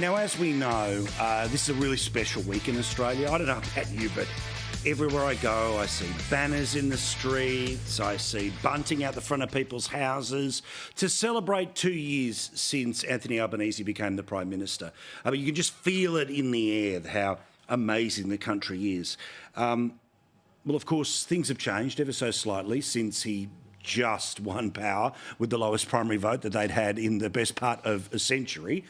Now, as we know, this is a really special week in Australia. I don't know about you, but everywhere I go, I see banners in the streets, I see bunting out the front of people's houses to celebrate 2 years since Anthony Albanese became the Prime Minister. I mean, you can just feel it in the air, how amazing the country is. Well, of course, things have changed ever so slightly since he just won power with the lowest primary vote that they'd had in the best part of a century.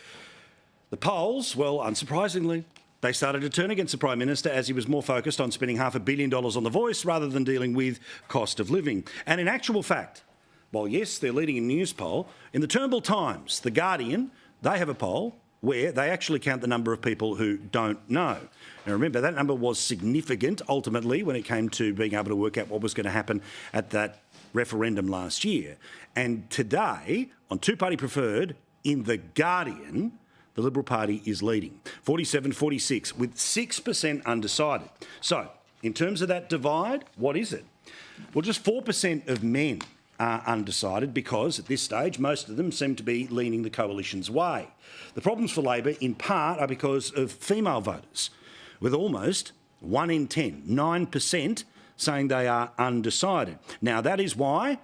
The polls, well, unsurprisingly, they started to turn against the Prime Minister as he was more focused on spending $500 million on The Voice rather than dealing with cost of living. And in actual fact, while yes, they're leading in news poll, in the Turnbull Times, The Guardian, they have a poll where they actually count the number of people who don't know. Now remember, that number was significant ultimately when it came to being able to work out what was going to happen at that referendum last year. And today, on two-party preferred, in The Guardian, the Liberal Party is leading, 47-46, with 6% undecided. So, in terms of that divide, what is it? Well, just 4% of men are undecided because, at this stage, most of them seem to be leaning the coalition's way. The problems for Labor, in part, are because of female voters, with almost 1 in 10, 9%, saying they are undecided. Now, that is why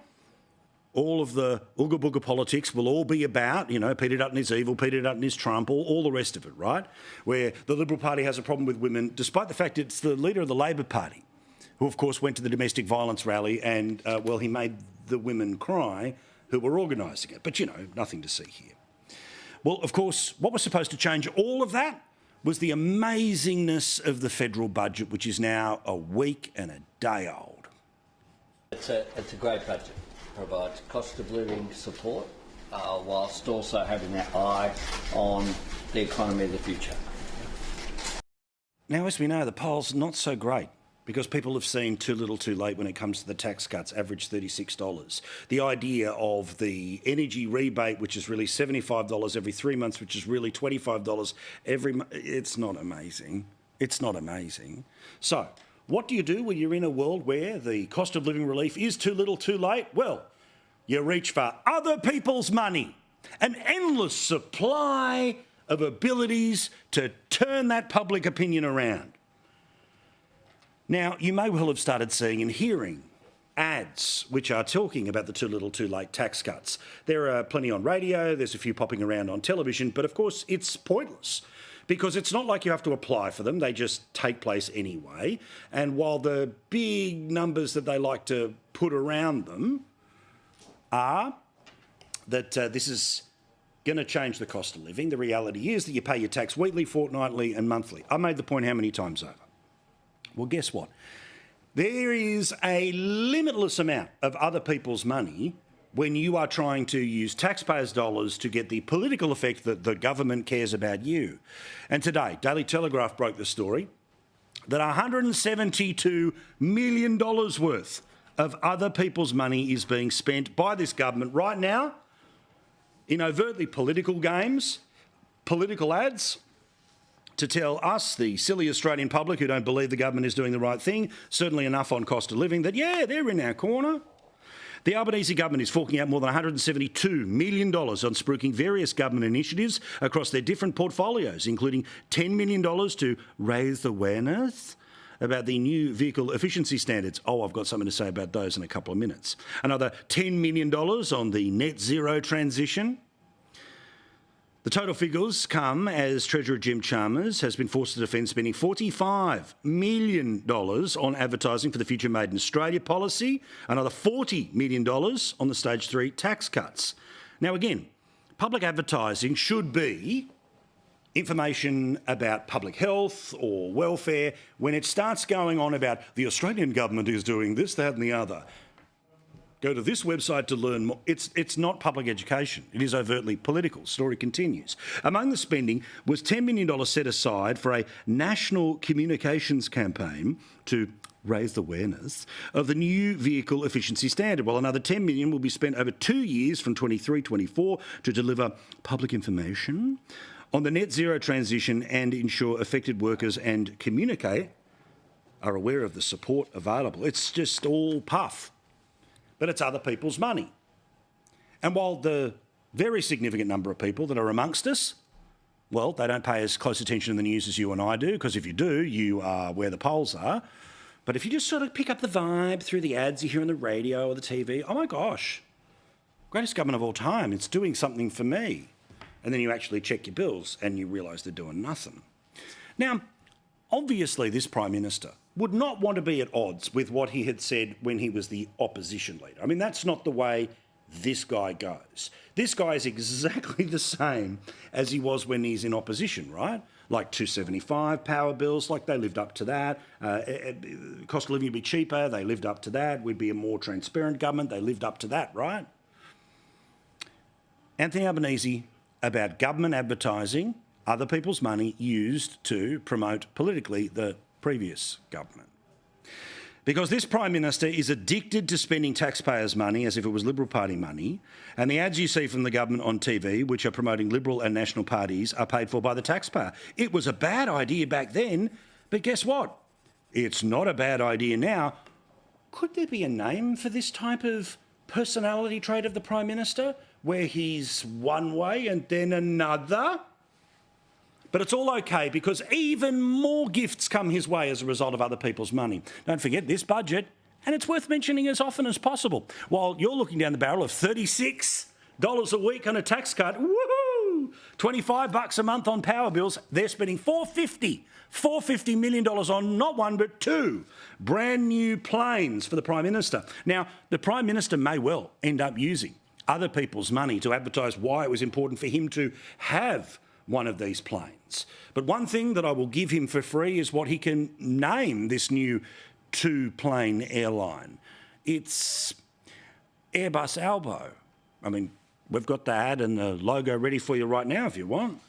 all of the ooga booga politics will all be about, you know, Peter Dutton is evil, Peter Dutton is Trump, all the rest of it, right? Where the Liberal Party has a problem with women, despite the fact it's the leader of the Labor Party, who, of course, went to the domestic violence rally and, well, he made the women cry who were organising it. But, you know, nothing to see here. Well, of course, what was supposed to change all of that was the amazingness of the federal budget, which is now a week and a day old. It's a great budget. Provides cost of living support whilst also having that eye on the economy of the future. Now, as we know, the polls not so great because people have seen too little too late when it comes to the tax cuts, average $36. The idea of the energy rebate, which is really $75 every 3 months, which is really $25 every month, it's not amazing. It's not amazing. So, what do you do when you're in a world where the cost of living relief is too little too late? Well, you reach for other people's money, an endless supply of abilities to turn that public opinion around. Now, you may well have started seeing and hearing ads which are talking about the too little too late tax cuts. There are plenty on radio, there's a few popping around on television, but of course it's pointless because it's not like you have to apply for them, they just take place anyway. And while the big numbers that they like to put around them are that this is going to change the cost of living, the reality is that you pay your tax weekly, fortnightly and monthly. I made the point how many times over? Well, guess what? There is a limitless amount of other people's money when you are trying to use taxpayers' dollars to get the political effect that the government cares about you. And today, Daily Telegraph broke the story that $172 million worth of other people's money is being spent by this government right now in overtly political games, political ads, to tell us, the silly Australian public who don't believe the government is doing the right thing, certainly enough on cost of living, that, yeah, they're in our corner. The Albanese government is forking out more than $172 million on spruiking various government initiatives across their different portfolios, including $10 million to raise awareness about the new vehicle efficiency standards. Oh, I've got something to say about those in a couple of minutes. Another $10 million on the net zero transition. The total figures come as Treasurer Jim Chalmers has been forced to defend spending $45 million on advertising for the Future Made in Australia policy, another $40 million on the Stage 3 tax cuts. Now again, public advertising should be information about public health or welfare. When it starts going on about the Australian government is doing this, that and the other, go to this website to learn more. It's not public education. It is overtly political. Story continues. Among the spending was $10 million set aside for a national communications campaign to raise awareness of the new vehicle efficiency standard, while another $10 million will be spent over 2 years from 23-24 to deliver public information on the net zero transition and ensure affected workers and communicate are aware of the support available. It's just all puff. But it's other people's money. And while the very significant number of people that are amongst us Well, they don't pay as close attention to the news as you and I do, because if you do, you are where the polls are. But if you just sort of pick up the vibe through the ads you hear on the radio or the TV, oh my gosh, greatest government of all time, it's doing something for me. And then you actually check your bills and you realise they're doing nothing. Now, obviously this Prime Minister would not want to be at odds with what he had said when he was the opposition leader. I mean, that's not the way this guy goes. This guy is exactly the same as he was when he's in opposition, right? Like 275 power bills, like they lived up to that. Cost of living would be cheaper, they lived up to that. We'd be a more transparent government, they lived up to that, right? Anthony Albanese about government advertising other people's money used to promote politically the previous government. Because this Prime Minister is addicted to spending taxpayers' money as if it was Liberal Party money, and the ads you see from the government on TV, which are promoting Liberal and National parties, are paid for by the taxpayer. It was a bad idea back then, but guess what? It's not a bad idea now. Could there be a name for this type of personality trait of the Prime Minister, where he's one way and then another? But it's all okay because even more gifts come his way as a result of other people's money. Don't forget this budget, and it's worth mentioning as often as possible. While you're looking down the barrel of $36 a week on a tax cut, woohoo! $25 a month on power bills, they're spending $450 million on not one but two brand new planes for the Prime Minister. Now, the Prime Minister may well end up using other people's money to advertise why it was important for him to have one of these planes. But one thing that I will give him for free is what he can name this new two-plane airline. It's Airbus Albo. I mean, we've got the ad and the logo ready for you right now if you want.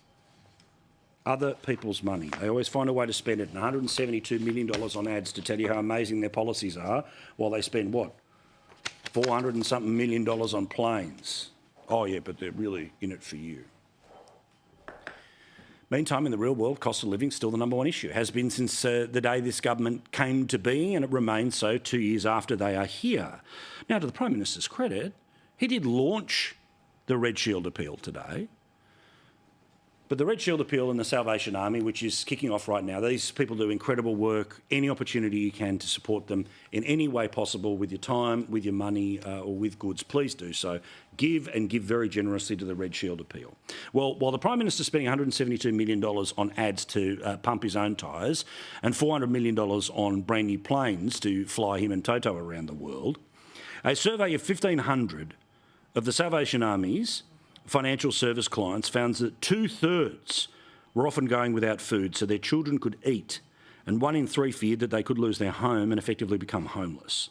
Other people's money. They always find a way to spend it. And $172 million on ads to tell you how amazing their policies are, while they spend, what, $400 and something million on planes. Oh, yeah, but they're really in it for you. Meantime, in the real world, cost of living is still the number one issue. It has been since the day this government came to be, and it remains so 2 years after they are here. Now, to the Prime Minister's credit, he did launch the Red Shield appeal today. But the Red Shield appeal and the Salvation Army, which is kicking off right now, these people do incredible work. Any opportunity you can to support them in any way possible, with your time, with your money, or with goods, please do so. Give, and give very generously to the Red Shield appeal. Well, while the Prime Minister's spending $172 million on ads to pump his own tyres and $400 million on brand new planes to fly him and Toto around the world, a survey of 1,500 of the Salvation Army's financial service clients found that 2/3 were often going without food so their children could eat, and 1 in 3 feared that they could lose their home and effectively become homeless.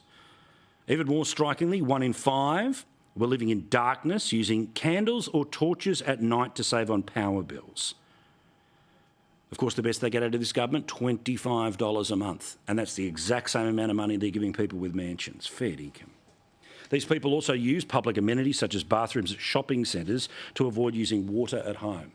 Even more strikingly, 1 in 5 were living in darkness, using candles or torches at night to save on power bills. Of course, the best they get out of this government, $25 a month, and that's the exact same amount of money they're giving people with mansions. Fair dinkum. These people also use public amenities such as bathrooms at shopping centres to avoid using water at home.